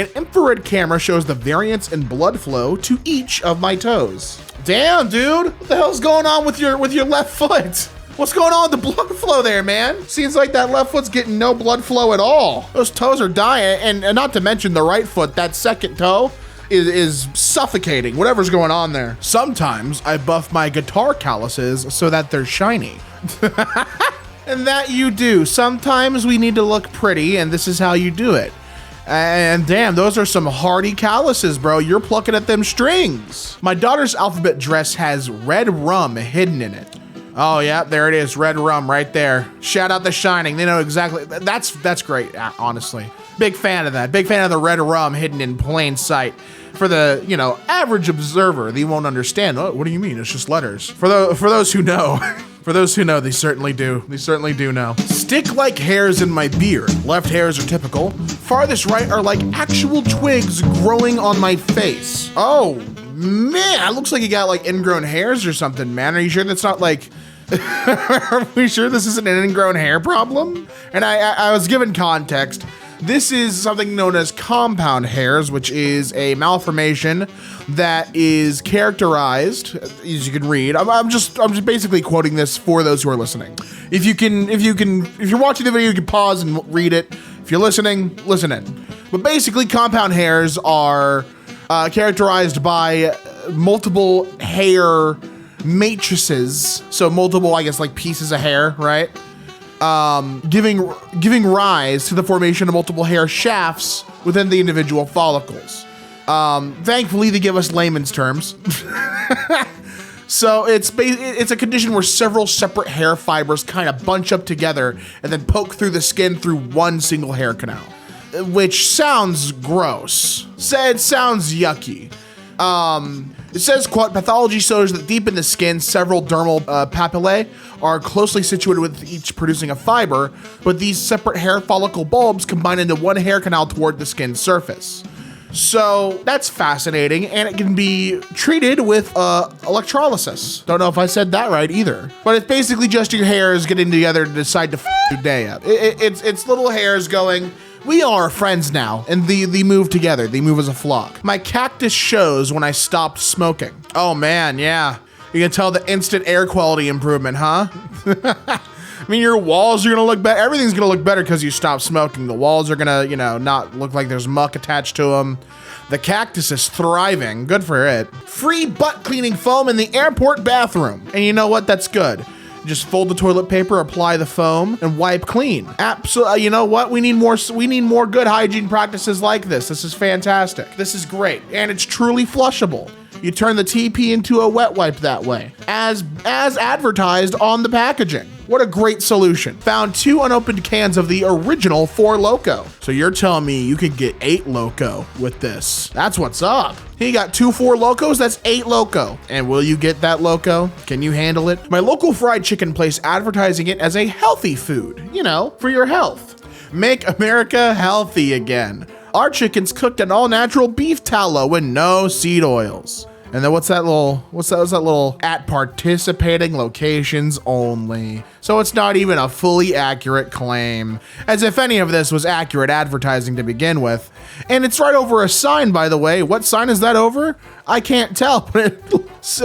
An infrared camera shows the variance in blood flow to each of my toes. Damn, dude, what the hell's going on with your left foot? What's going on with the blood flow there, man? Seems like that left foot's getting no blood flow at all. Those toes are dying, and not to mention the right foot, that second toe is suffocating, whatever's going on there. Sometimes I buff my guitar calluses so that they're shiny. And that you do. Sometimes we need to look pretty, and this is how you do it. And damn, those are some hardy calluses, bro. You're plucking at them strings. My daughter's alphabet dress has red rum hidden in it. Oh yeah, there it is, red rum right there. Shout out The Shining. They know exactly. That's great, honestly. Big fan of that. Big fan of the red rum hidden in plain sight. For the, average observer, they won't understand. Oh, what do you mean? It's just letters. For those who know, for those who know, they certainly do. They certainly do know. Stick-like hairs in my beard. Left hairs are typical. Farthest right are like actual twigs growing on my face. Oh, man, it looks like you got like ingrown hairs or something, man. Are you sure that's not like, are we sure this isn't an ingrown hair problem? And I was given context. This is something known as compound hairs, which is a malformation that is characterized, as you can read. I'm just basically quoting this for those who are listening. If you're watching the video, you can pause and read it. If you're listening, listen in. But basically, compound hairs are characterized by multiple hair matrices. So multiple, I guess, like pieces of hair, right? Giving rise to the formation of multiple hair shafts within the individual follicles. Thankfully, they give us layman's terms. So it's a condition where several separate hair fibers kind of bunch up together and then poke through the skin through one single hair canal, which sounds gross. It sounds yucky. It says, quote, pathology shows that deep in the skin, several dermal papillae are closely situated with each producing a fiber, but these separate hair follicle bulbs combine into one hair canal toward the skin surface. So that's fascinating, and it can be treated with electrolysis. Don't know if I said that right either, but it's basically just your hairs getting together to decide to f your day up. It's little hairs going, we are friends now, and they move together. They move as a flock. My cactus shows when I stopped smoking. Oh man, yeah. You can tell the instant air quality improvement, huh? I mean, your walls are gonna look better. Everything's gonna look better because you stopped smoking. The walls are gonna, not look like there's muck attached to them. The cactus is thriving. Good for it. Free butt cleaning foam in the airport bathroom. And you know what? That's good. Just fold the toilet paper, apply the foam, and wipe clean. Absolutely. You know what? We need more good hygiene practices like this. This is fantastic. This is great. And it's truly flushable. You turn the TP into a wet wipe that way, as advertised on the packaging. What a great solution. Found 2 unopened cans of the original 4 Loko. So you're telling me you could get 8 Loko with this. That's what's up. He got 2 4 Lokos, that's 8 Loko. And will you get that Loko? Can you handle it? My local fried chicken place advertising it as a healthy food, for your health. Make America healthy again. Our chicken's cooked in all natural beef tallow and no seed oils. And then what's that little at participating locations only. So it's not even a fully accurate claim, as if any of this was accurate advertising to begin with. And it's right over a sign, by the way. What sign is that over? I can't tell, but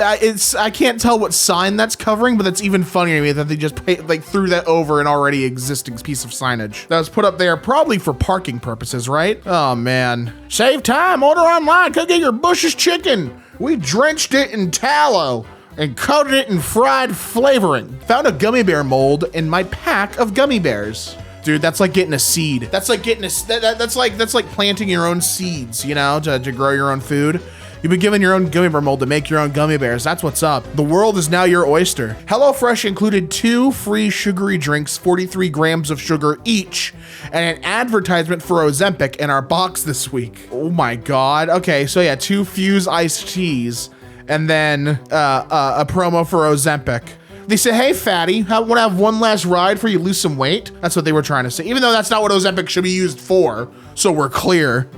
I can't tell what sign that's covering, but it's even funnier to me that they just threw that over an already existing piece of signage that was put up there probably for parking purposes, right? Oh man. Save time, order online, go get your Bush's chicken. We drenched it in tallow and coated it in fried flavoring. Found a gummy bear mold in my pack of gummy bears. Dude, that's like getting a seed. That's like getting that's like planting your own seeds, to grow your own food. You've been given your own gummy bear mold to make your own gummy bears. That's what's up. The world is now your oyster. HelloFresh included 2 free sugary drinks, 43 grams of sugar each, and an advertisement for Ozempic in our box this week. Oh my God. Okay, so yeah, 2 Fuse iced teas, and then a promo for Ozempic. They say, hey, fatty, want to have one last ride for you lose some weight? That's what they were trying to say, even though that's not what Ozempic should be used for, so we're clear.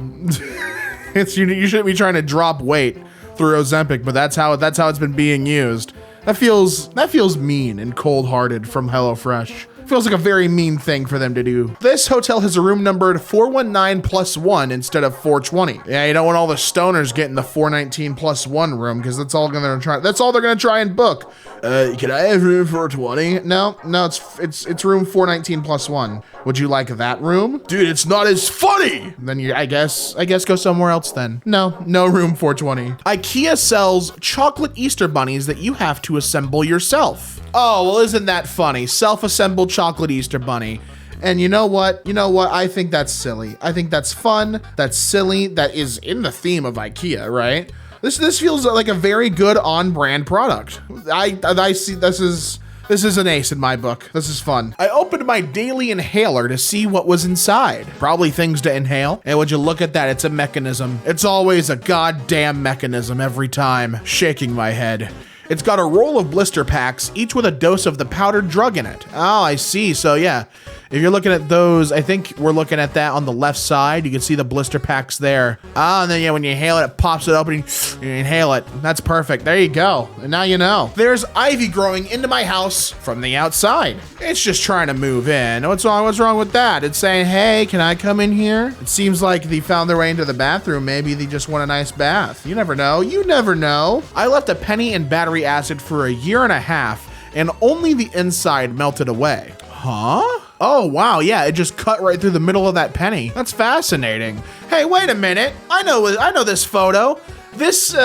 You shouldn't be trying to drop weight through Ozempic, but that's how it's been being used. That feels mean and cold-hearted from HelloFresh. Feels like a very mean thing for them to do. This hotel has a room numbered 419+1 instead of 420. Yeah, you don't want all the stoners getting the 419+1 room because that's all they're gonna try and book. Can I have room 420? No, it's room 419+1. Would you like that room? Dude, it's not as funny. Then I guess go somewhere else then. No room 420. IKEA sells chocolate Easter bunnies that you have to assemble yourself. Oh, well, isn't that funny? Self-assembled chocolate Easter bunny. And you know what? I think that's silly. I think that's fun. That's silly. That is in the theme of IKEA, right? This feels like a very good on-brand product. I see this is an ace in my book. This is fun. I opened my daily inhaler to see what was inside. Probably things to inhale. And would you look at that? It's a mechanism. It's always a goddamn mechanism every time. Shaking my head. It's got a roll of blister packs, each with a dose of the powdered drug in it. Oh, I see. So yeah, if you're looking at those, I think we're looking at that on the left side. You can see the blister packs there. Ah, and then yeah, when you inhale it, it pops it open and you inhale it. That's perfect. There you go. And now you know. There's ivy growing into my house from the outside. It's just trying to move in. What's wrong with that? It's saying, hey, can I come in here? It seems like they found their way into the bathroom. Maybe they just want a nice bath. You never know. You never know. I left a penny in battery acid for a year and a half and only the inside melted away. Huh? Oh, wow. Yeah, it just cut right through the middle of that penny. That's fascinating. Hey, wait a minute. I know this photo. This,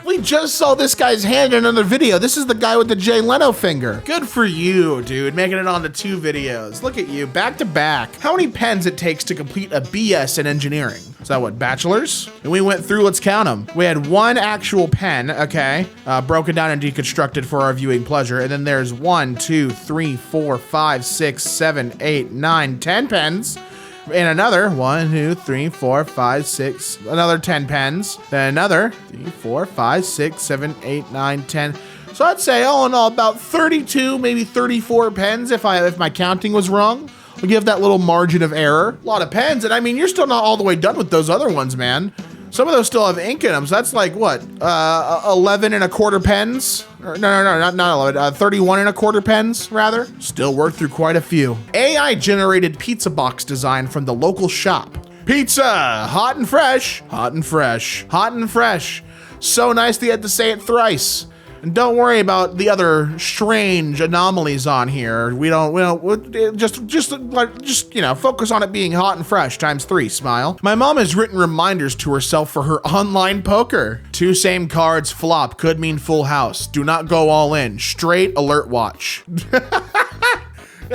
we just saw this guy's hand in another video. This is the guy with the Jay Leno finger. Good for you, dude, making it onto 2 videos. Look at you, back to back. How many pens it takes to complete a BS in engineering? Is that what, bachelor's? And we went through, let's count them. We had 1 actual pen, okay, broken down and deconstructed for our viewing pleasure. And then there's 1, 2, 3, 4, 5, 6, 7, 8, 9, 10 pens. And another 1, 2, 3, 4, 5, 6, another 10 pens. Then another 3, 4, 5, 6, 7, 8, 9, 10. So I'd say all in all about 32, maybe 34 pens if my counting was wrong. We'll give that little margin of error. A lot of pens, and I mean, you're still not all the way done with those other ones, man. Some of those still have ink in them, so that's like what, 11 and a quarter pens? Or, no, not 11, 31 and a quarter pens, rather. Still worked through quite a few. AI generated pizza box design from the local shop. Pizza, hot and fresh, hot and fresh, hot and fresh. So nice they had to say it thrice. And don't worry about the other strange anomalies on here. We'll just you know, focus on it being hot and fresh ×3, smile. My mom has written reminders to herself for her online poker. 2 same cards flop could mean full house. Do not go all in. Straight alert watch.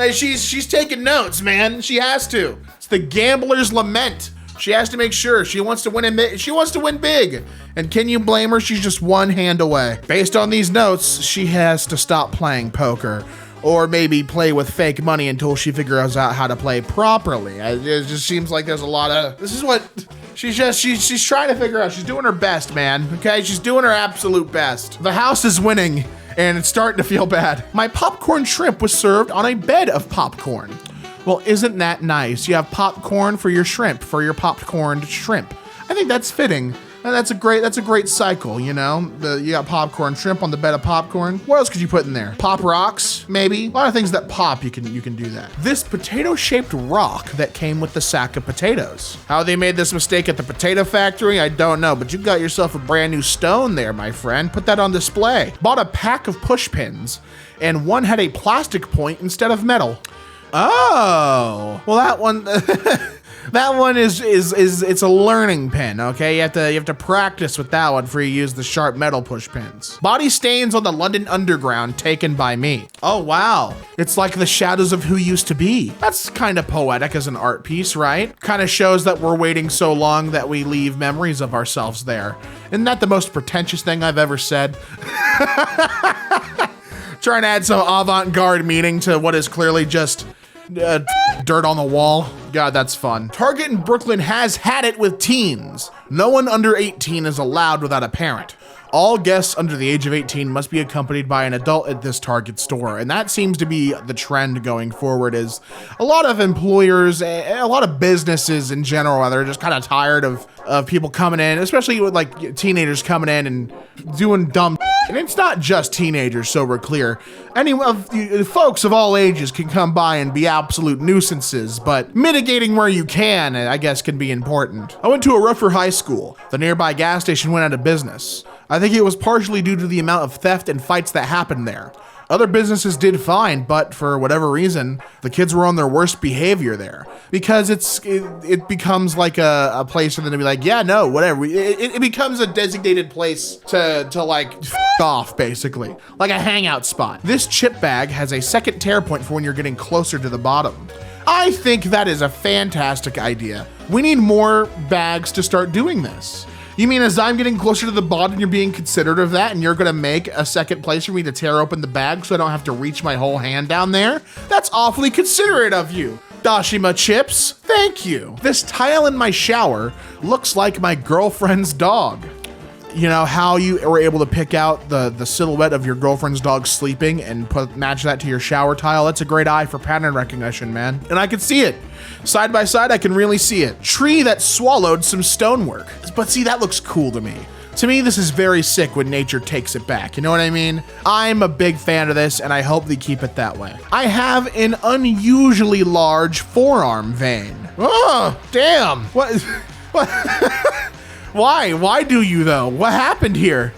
She's taking notes, man. She has to. It's the gambler's lament. She has to make sure she wants to win big. And can you blame her? She's just 1 hand away. Based on these notes, she has to stop playing poker or maybe play with fake money until she figures out how to play properly. It just seems like there's a lot of, this is what she's trying to figure out. She's doing her best, man. Okay, she's doing her absolute best. The house is winning and it's starting to feel bad. My popcorn shrimp was served on a bed of popcorn. Well, isn't that nice? You have popcorn for your shrimp, for your popcorned shrimp. I think that's fitting. And that's a great cycle, you know? You got popcorn shrimp on the bed of popcorn. What else could you put in there? Pop rocks, maybe? A lot of things that pop, you can do that. This potato-shaped rock that came with the sack of potatoes. How they made this mistake at the potato factory, I don't know, but you got yourself a brand new stone there, my friend. Put that on display. Bought a pack of push pins, and one had a plastic point instead of metal. Oh, well that one, that one is it's a learning pin. Okay, you have to practice with that one before you use the sharp metal push pins. Body stains on the London Underground taken by me. Oh wow, it's like the shadows of who used to be. That's kind of poetic as an art piece, right? Kind of shows that we're waiting so long that we leave memories of ourselves there. Isn't that the most pretentious thing I've ever said? Trying to add some avant-garde meaning to what is clearly just dirt on the wall. God, that's fun. Target in Brooklyn has had it with teens. No one under 18 is allowed without a parent. All guests under the age of 18 must be accompanied by an adult at this Target store. And that seems to be the trend going forward, is a lot of employers, a lot of businesses in general, they're just kind of tired of people coming in, especially with like teenagers coming in and doing dumb And it's not just teenagers, so we're clear. Folks of all ages can come by and be absolute nuisances, but mitigating where you can, I guess, can be important. I went to a rougher high school. The nearby gas station went out of business. I think it was partially due to the amount of theft and fights that happened there. Other businesses did fine, but for whatever reason, the kids were on their worst behavior there. Because it becomes like a place for them to be like, yeah, no, whatever. It becomes a designated place to like f off, basically. Like a hangout spot. This chip bag has a second tear point for when you're getting closer to the bottom. I think that is a fantastic idea. We need more bags to start doing this. You mean as I'm getting closer to the bottom, you're being considerate of that and you're gonna make a second place for me to tear open the bag so I don't have to reach my whole hand down there? That's awfully considerate of you. Dashima Chips, thank you. This tile in my shower looks like my girlfriend's dog. You know how you were able to pick out the silhouette of your girlfriend's dog sleeping and match that to your shower tile? That's a great eye for pattern recognition, man. And I can see it. Side by side, I can really see it. Tree that swallowed some stonework. But see, that looks cool to me. To me, this is very sick when nature takes it back. You know what I mean? I'm a big fan of this, and I hope they keep it that way. I have an unusually large forearm vein. Oh, damn. What? Why? Why do you though? What happened here?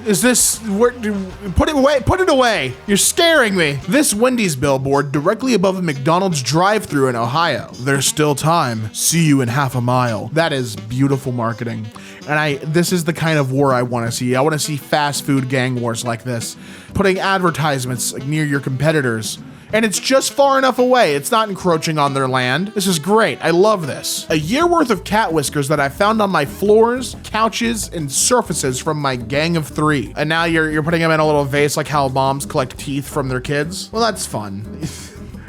Is this, put it away, put it away. You're scaring me. This Wendy's billboard directly above a McDonald's drive-thru in Ohio. There's still time. See you in half a mile. That is beautiful marketing. And this is the kind of war I want to see. I want to see fast food gang wars like this. Putting advertisements near your competitors. And it's just far enough away. It's not encroaching on their land. This is great. I love this. A year worth of cat whiskers that I found on my floors, couches, and surfaces from my gang of 3. And now you're putting them in a little vase like how moms collect teeth from their kids. Well, that's fun.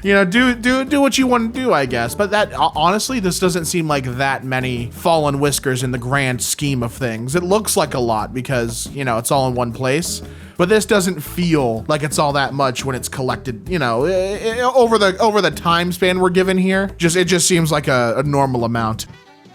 You know, do what you want to do, I guess. But that, honestly, this doesn't seem like that many fallen whiskers in the grand scheme of things. It looks like a lot because, you know, it's all in one place. But this doesn't feel like it's all that much when it's collected, you know, over the time span we're given here. It just seems like a normal amount.